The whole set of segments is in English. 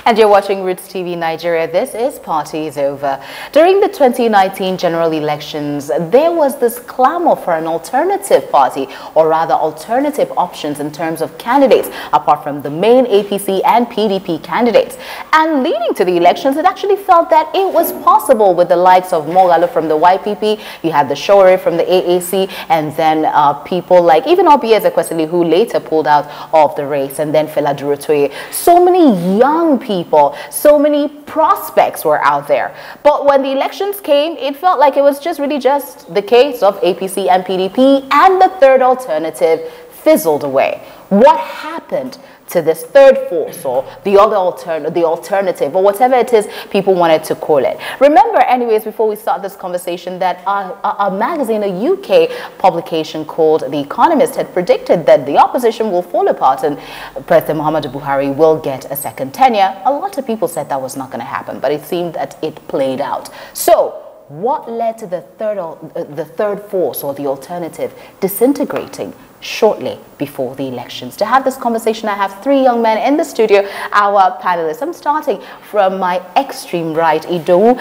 And you're watching Roots TV Nigeria. This is Party is Over. During the 2019 general elections, there was this clamor for an alternative party, or rather alternative options in terms of candidates, apart from the main APC and PDP candidates. And leading to the elections, it actually felt that it was possible with the likes of Mogalo from the YPP, you had the Shore from the AAC, and then people like even Obi Ezekwesili, who later pulled out of the race, and then Fela Durotoye. So many young people, so many prospects were out there. But when the elections came, it felt like it was really just the case of APC and PDP, and the third alternative fizzled away. What happened to this third force, or the other alternative, or whatever it is people wanted to call it? Remember, anyways, before we start this conversation, that a magazine, a UK publication called The Economist, had predicted that the opposition will fall apart and President Muhammadu Buhari will get a second tenure. A lot of people said that was not going to happen, but it seemed that it played out. So what led to the third force, or the alternative, disintegrating shortly before the elections? To have this conversation, I have three young men in the studio, our panelists. I'm starting from my extreme right, Idowu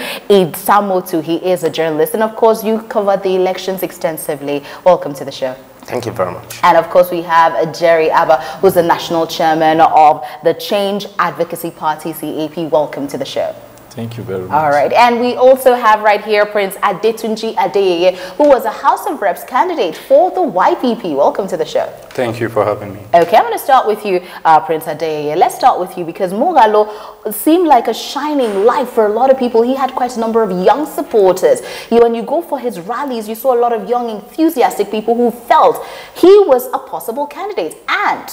Samotu. He is a journalist, and of course you covered the elections extensively. Welcome to the show. Thank you very much. And of course we have Jerry Abba, who's the national chairman of the Change Advocacy Party, CAP. Welcome to the show. Thank you very much. All right. And we also have right here Prince Adetunji Adeyeye, who was a House of Reps candidate for the YPP. Welcome to the show. Thank you for having me. Okay, I'm going to start with you, Prince Adeyeye. Let's start with you, because Mogalo seemed like a shining light for a lot of people. He had quite a number of young supporters. When you go for his rallies, you saw a lot of young, enthusiastic people who felt he was a possible candidate. And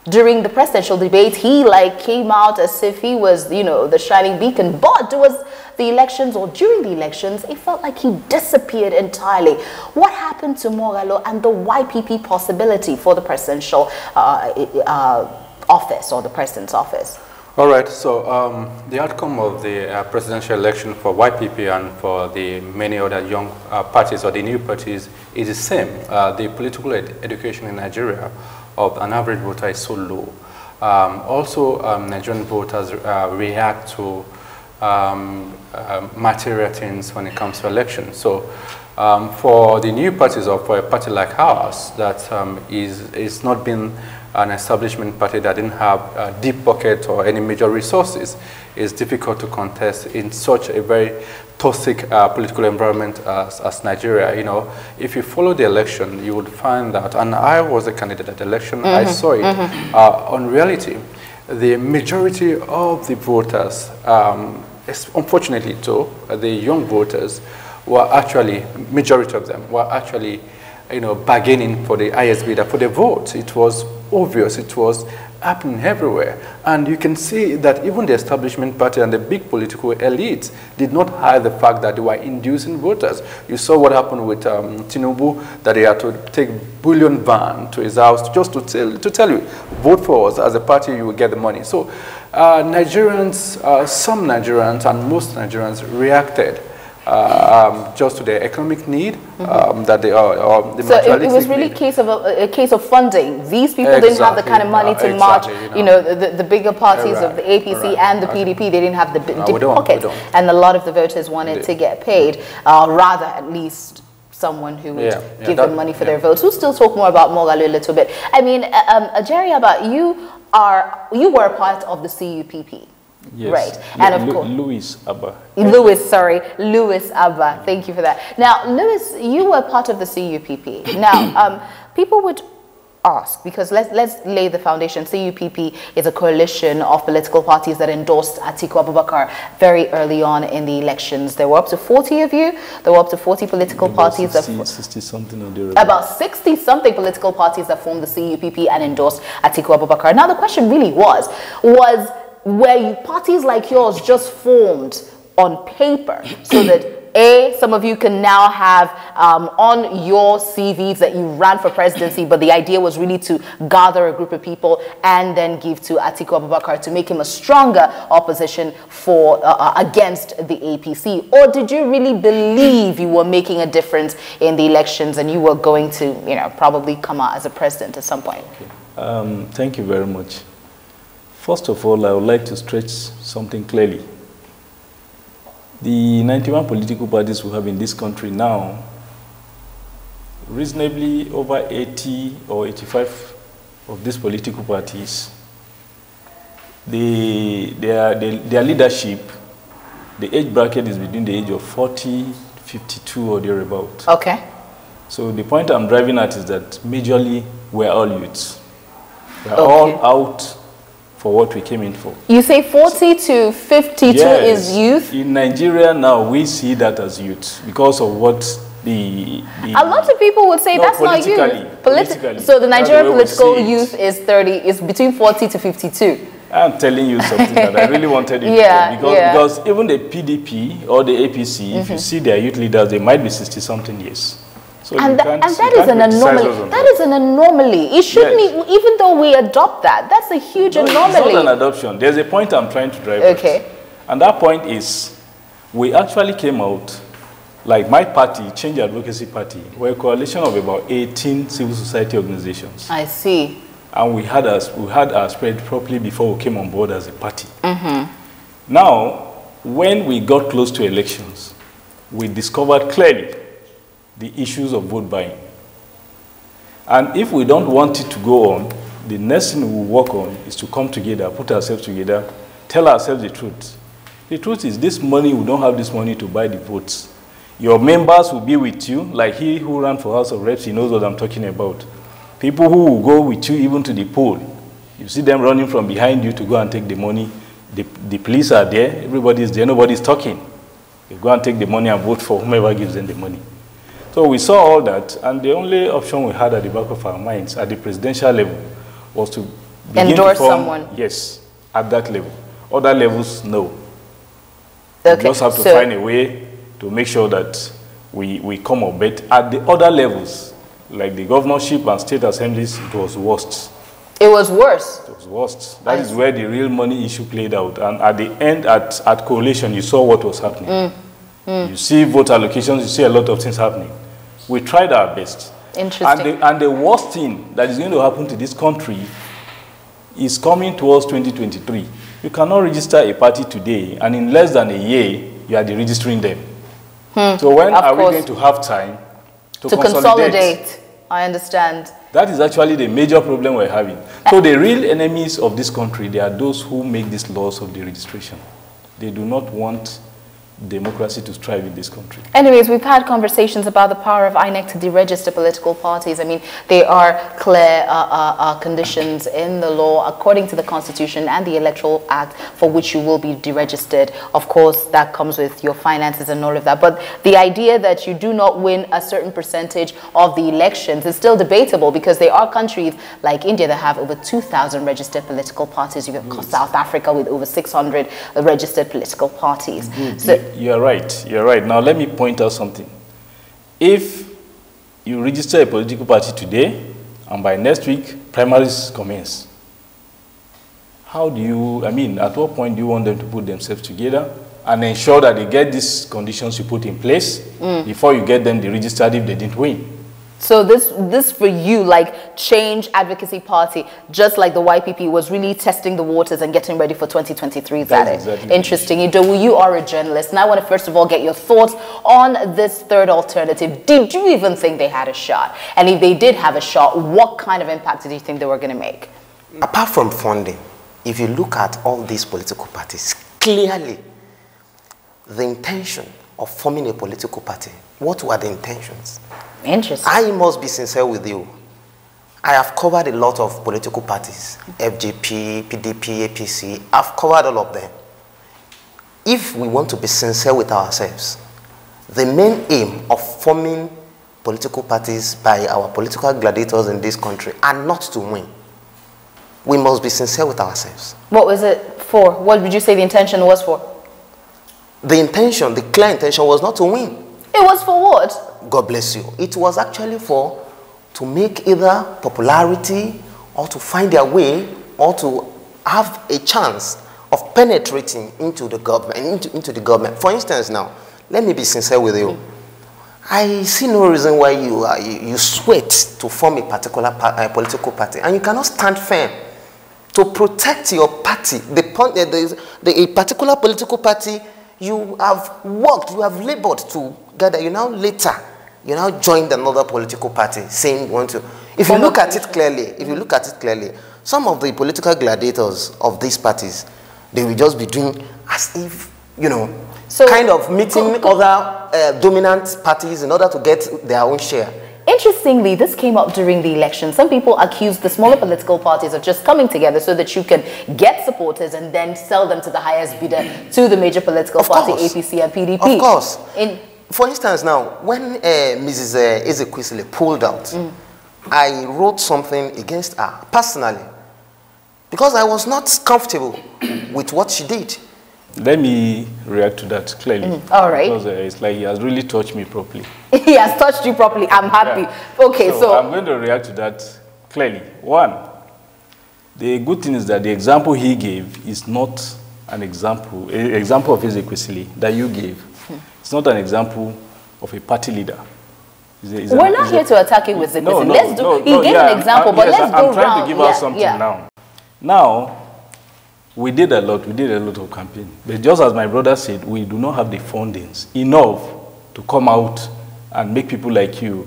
during the presidential debate, he came out as if he was, the shining beacon. But towards the elections, or during the elections, it felt like he disappeared entirely. What happened to Mogalo and the YPP possibility for the presidential office, or the president's office? All right, so the outcome of the presidential election for YPP and for the many other young parties, or the new parties, is the same. The political education in Nigeria of an average voter is so low. Nigerian voters react to material things when it comes to elections. So for the new parties, or for a party like ours that is not been an establishment party that didn't have a deep pocket or any major resources, it's difficult to contest in such a very toxic political environment as Nigeria. If you follow the election, you would find that, and I was a candidate at the election, I saw it, on reality, the majority of the voters, unfortunately too, the young voters, were actually, majority of them, were actually, bargaining for the highest bidder for the vote. It was obvious, it was happening everywhere. And you can see that even the establishment party and the big political elites did not hide the fact that they were inducing voters. You saw what happened with Tinubu, that he had to take bullion van to his house just to tell you, vote for us as a party, you will get the money. So Nigerians, some Nigerians and most Nigerians reacted just to their economic need, that they are. So it was really a case of funding. These people didn't have the kind of money to march. The bigger parties of the APC and the PDP, they didn't have the deep pockets, and a lot of the voters wanted to get paid, rather at least someone who would give them money for their votes. We'll still talk more about Mogalo a little bit. I mean, Jerry, you were a part of the CUPP. Yes. Right. And of course, Louis Abba. Louis Abba. Thank you for that. Now, Louis, you were part of the CUPP. Now, people would ask, because let's lay the foundation. CUPP is a coalition of political parties that endorsed Atiku Abubakar very early on in the elections. There were up to 40 of you. There were up to 40 political parties. 60-something or thereabouts. About 60-something political parties that formed the CUPP and endorsed Atiku Abubakar. Now, the question really was were parties like yours just formed on paper so that some of you can now have on your CVs that you ran for presidency, but the idea was really to gather a group of people and then give to Atiku Abubakar to make him a stronger opposition for against the APC? Or did you really believe you were making a difference in the elections and you were going to, probably come out as a president at some point? Thank you very much. First of all, I would like to stretch something clearly. The 91 political parties we have in this country now, reasonably over 80 or 85 of these political parties, their leadership, the age bracket is between the age of 40, 52 or thereabout. Okay. So the point I'm driving at is that majorly we're all youths. We're all out for what we came in for. You say 40 to 52 is youth? In Nigeria now, we see that as youth because of what a lot of people would say that's not youth. Politically. So the Nigerian political youth is between 40 to 52. I'm telling you something that I really wanted you to know. Because even the PDP or the APC, if you see their youth leaders, they might be 60-something years. So and that is an anomaly. That is an anomaly. It shouldn't, even though we adopt that, that's a huge anomaly. It's not an adoption. There's a point I'm trying to drive at. And that point is, we actually came out, like my party, Change Advocacy Party, we're a coalition of about 18 civil society organizations. I see. And we had our spread properly before we came on board as a party. Now, when we got close to elections, we discovered clearly the issues of vote buying. And if we don't want it to go on, the next thing we will work on is to come together, put ourselves together, tell ourselves the truth. The truth is this money, we don't have this money to buy the votes. Your members will be with you, like he who ran for House of Reps, he knows what I'm talking about. People who will go with you even to the poll. You see them running from behind you to go and take the money. The police are there, everybody is there, nobody's talking. They go and take the money and vote for whomever gives them the money. So we saw all that, and the only option we had at the back of our minds at the presidential level was to begin endorse to form, someone. Yes, at that level. Other levels, no. Okay. We just have to find a way to make sure that we come up. But at the other levels, like the governorship and state assemblies, it was worst. It was worse? It was worst. That is where the real money issue played out. And at the end, at coalition, you saw what was happening. You see vote allocations, you see a lot of things happening. We tried our best. Interesting. And the worst thing that is going to happen to this country is coming towards 2023. You cannot register a party today, and in less than a year, you are deregistering them. So when are we going to have time to consolidate? I understand. That is actually the major problem we're having. So the real enemies of this country, they are those who make these laws of deregistration. They do not want democracy to thrive in this country. Anyways, we've had conversations about the power of INEC to deregister political parties. I mean, there are clear conditions in the law according to the Constitution and the Electoral Act for which you will be deregistered. Of course, that comes with your finances and all of that. But the idea that you do not win a certain percentage of the elections is still debatable, because there are countries like India that have over 2,000 registered political parties. You have South Africa with over 600 registered political parties. So, you're right. You're right. Now, let me point out something. If you register a political party today, and by next week, primaries commence, how do you, at what point do you want them to put themselves together and ensure that they get these conditions you put in place before you get them registered if they didn't win? So this for you, like Change Advocacy Party, just like the YPP, was really testing the waters and getting ready for 2023. That's exactly interesting. You are a journalist, and I want to first of all get your thoughts on this third alternative. Did you even think they had a shot? And if they did have a shot, what kind of impact did you think they were going to make? Apart from funding, if you look at all these political parties, clearly the intention of forming a political party, what were the intentions? Interesting. I must be sincere with you. I have covered a lot of political parties, FGP, PDP, APC. I've covered all of them. If we want to be sincere with ourselves, the main aim of forming political parties by our political gladiators in this country are not to win. We must be sincere with ourselves. What was it for? What would you say the intention was for? The intention, the clear intention was not to win. It was for what? God bless you. It was actually to make either popularity or to find their way or to have a chance of penetrating into the government, into the government. For instance now, let me be sincere with you. I see no reason why you sweat to form a particular political party, and you cannot stand firm to protect your party, a particular political party, you have worked, you have labored together. You now joined another political party saying you want to. If you look at it clearly, some of the political gladiators of these parties, they will just be doing as if, kind of meeting other dominant parties in order to get their own share. Interestingly, this came up during the election. Some people accused the smaller political parties of just coming together so that you can get supporters and then sell them to the highest bidder to the major political party, APC and PDP. Of course. For instance, now, when Mrs. Ezekwesili pulled out, I wrote something against her personally because I was not comfortable with what she did. Let me react to that clearly. All right. Because it's like he has really touched me properly. He has touched you properly. I'm happy. Yeah. Okay, so I'm going to react to that clearly. One, the good thing is that the example he gave is not an example of Ezekwesili that you gave. It's not an example of a party leader. We're not here to attack you with Ezekwesili. He gave an example, but let's go around. I'm trying to give out something now. Now, we did a lot of campaign. But just as my brother said, we do not have the fundings enough to come out and make people like you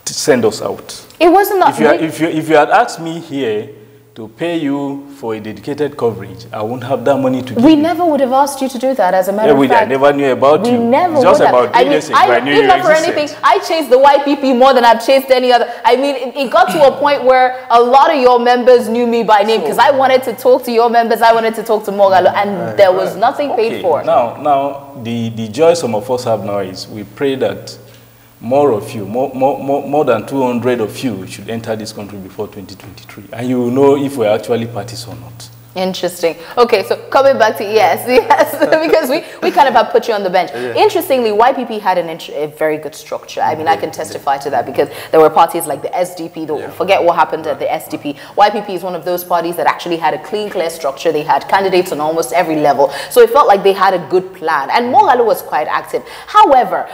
to send us out. It wasn't that. If you had asked me here to pay you for a dedicated coverage, I won't have that money to give We never would have asked you to do that, as a matter of fact. I never knew about you. We never it's just would about have. I knew you for anything. I chased the YPP more than I've chased any other. I mean, it got to a point where a lot of your members knew me by name because I wanted to talk to your members. I wanted to talk to Mogalo, and there was nothing paid for. Now, the joy some of us have now is we pray that more of you, more than 200 of you should enter this country before 2023. And you will know if we're actually parties or not. Interesting. Okay, so coming back to yes, because we kind of have put you on the bench. Yeah. Interestingly, YPP had a very good structure. I mean, I can testify to that because there were parties like the SDP. Forget what happened at the SDP. YPP is one of those parties that actually had a clean, clear structure. They had candidates on almost every level. So it felt like they had a good plan. And Mogalo was quite active. However,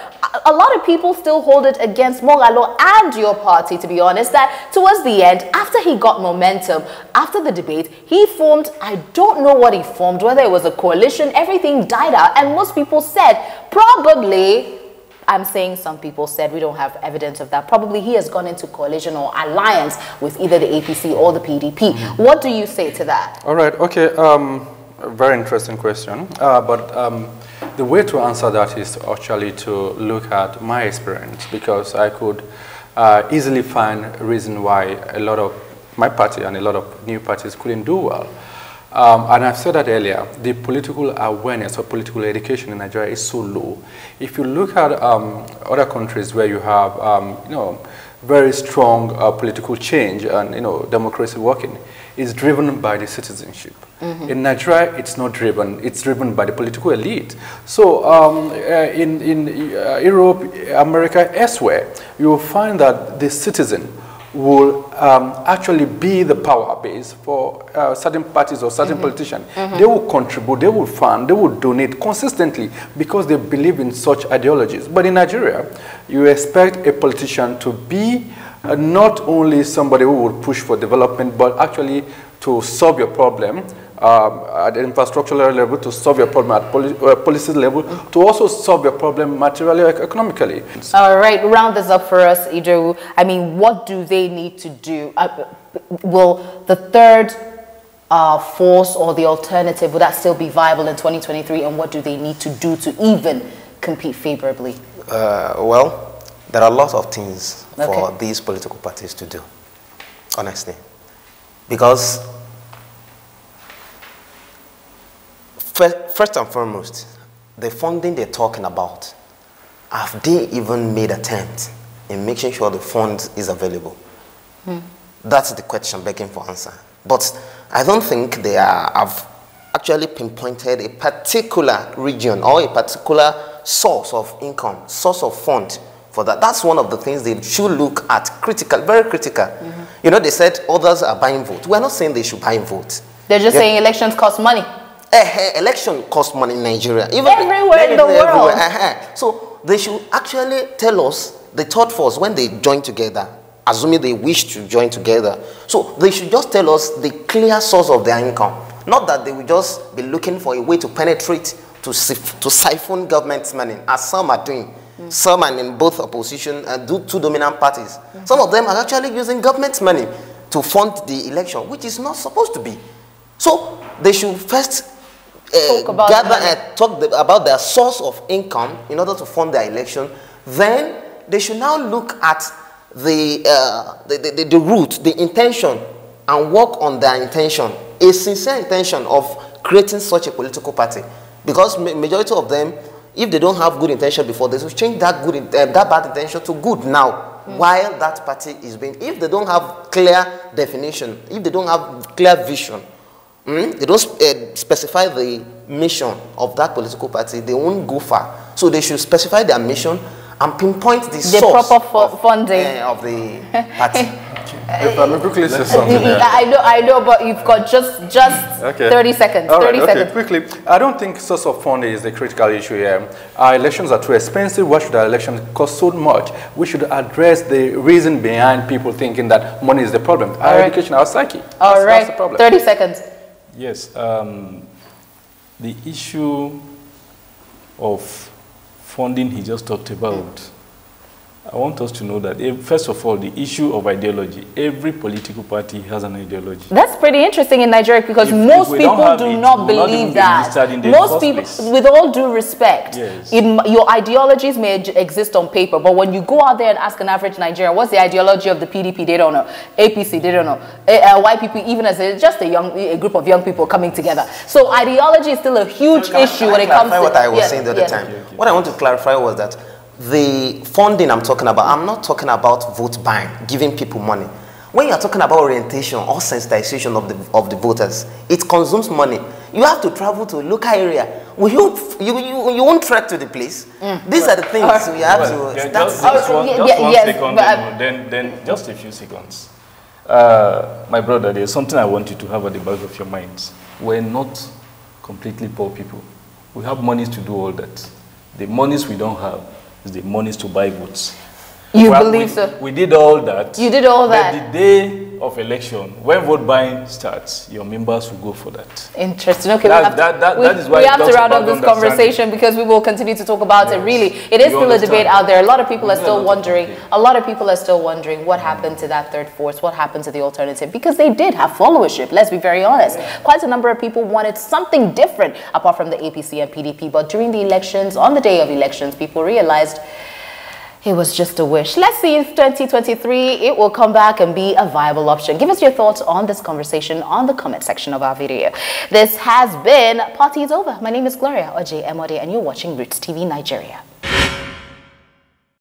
a lot of people still hold it against Mogalo and your party, to be honest, that towards the end, after he got momentum, after the debate, he formed, I don't know what he formed, whether it was a coalition, everything died out. And most people said, probably, I'm saying some people said, we don't have evidence of that. Probably he has gone into coalition or alliance with either the APC or the PDP. What do you say to that? All right, okay. A very interesting question. The way to answer that is actually to look at my experience, because I could easily find a reason why a lot of my party and a lot of new parties couldn't do well. And I've said that earlier, the political awareness or political education in Nigeria is so low. If you look at other countries where you have, very strong political change and, democracy working, is driven by the citizenship. In Nigeria, it's not driven. It's driven by the political elite. So in Europe, America, elsewhere, you will find that the citizen will actually be the power base for certain parties or certain politicians. They will contribute, they will fund, they will donate consistently because they believe in such ideologies. But in Nigeria, you expect a politician to be not only somebody who will push for development, but actually to solve your problem at the infrastructural level, to solve your problem at policy level, to also solve your problem materially or economically. All right, round this up for us, Idowu. I mean, what do they need to do? Will the third force or the alternative, will that still be viable in 2023? And what do they need to do to even compete favorably? Well, there are lots of things for these political parties to do, honestly. Because first and foremost, the funding they're talking about, have they even made attempt in making sure the fund is available? That's the question begging for answer. But I don't think they have actually pinpointed a particular region or a particular source of income, source of fund for that. That's one of the things they should look at critical, very critical. They said others are buying votes. We're not saying they should buy votes. They're just saying elections cost money. Election costs money in Nigeria. Even everywhere in the world. So they should actually tell us, the third force, when they join together, assuming they wish to join together. So they should just tell us the clear source of their income. Not that they will just be looking for a way to penetrate, to siphon government money, as some are doing. Some are in both opposition and two dominant parties. Some of them are actually using government money to fund the election, which is not supposed to be. So they should first talk about their source of income in order to fund their election. Then they should now look at the root, the intention, and work on their intention, a sincere intention of creating such a political party. Because majority of them, if they don't have good intention before, they should change that that bad intention to good now, while that party is being. If they don't have clear definition, if they don't have clear vision, they don't specify the mission of that political party, they won't go far. So they should specify their mission and pinpoint the source proper funding of the party. If I may quickly say something there. I know, but you've got just okay. 30 seconds. All right, 30 seconds. Quickly. I don't think source of funding is the critical issue here. Our elections are too expensive. Why should our elections cost so much? We should address the reason behind people thinking that money is the problem. Our education, our psyche. That's the problem. 30 seconds. Yes. The issue of funding he just talked about, I want us to know that, first of all, the issue of ideology. Every political party has an ideology. That's pretty interesting in Nigeria, because most people do not believe that. Most people, with all due respect, yes, your ideologies may exist on paper, but when you go out there and ask an average Nigerian, what's the ideology of the PDP, they don't know. APC, they don't know. YPP, even as just a group of young people coming together. So ideology is still a huge issue when it comes to... what I was saying the other time. Okay. What I want to clarify was that the funding I'm talking about, I'm not talking about vote buying, giving people money. When you're talking about orientation or sensitization of the voters, it consumes money. You have to travel to a local area. You won't trek to the place. These are the things we have to... Then just a few seconds. My brother, there's something I want you to have at the back of your minds. We're not completely poor people. We have monies to do all that. The monies we don't have is the monies to buy votes. You believe so? We did all that. You did all that. But the day of election, when vote buying starts, your members will go for that. Interesting. Okay, that is why we have to round up this conversation, because we will continue to talk about it. Really, it is still a debate out there. A lot of people are still wondering. A lot of people are still wondering what happened to that third force, what happened to the alternative, because they did have followership. Let's be very honest. Quite a number of people wanted something different apart from the APC and PDP. But during the elections, on the day of elections, people realized it was just a wish. Let's see if 2023 it will come back and be a viable option. Give us your thoughts on this conversation on the comment section of our video. This has been Party is Over. My name is Gloria Oje Emode, and you're watching Roots TV Nigeria.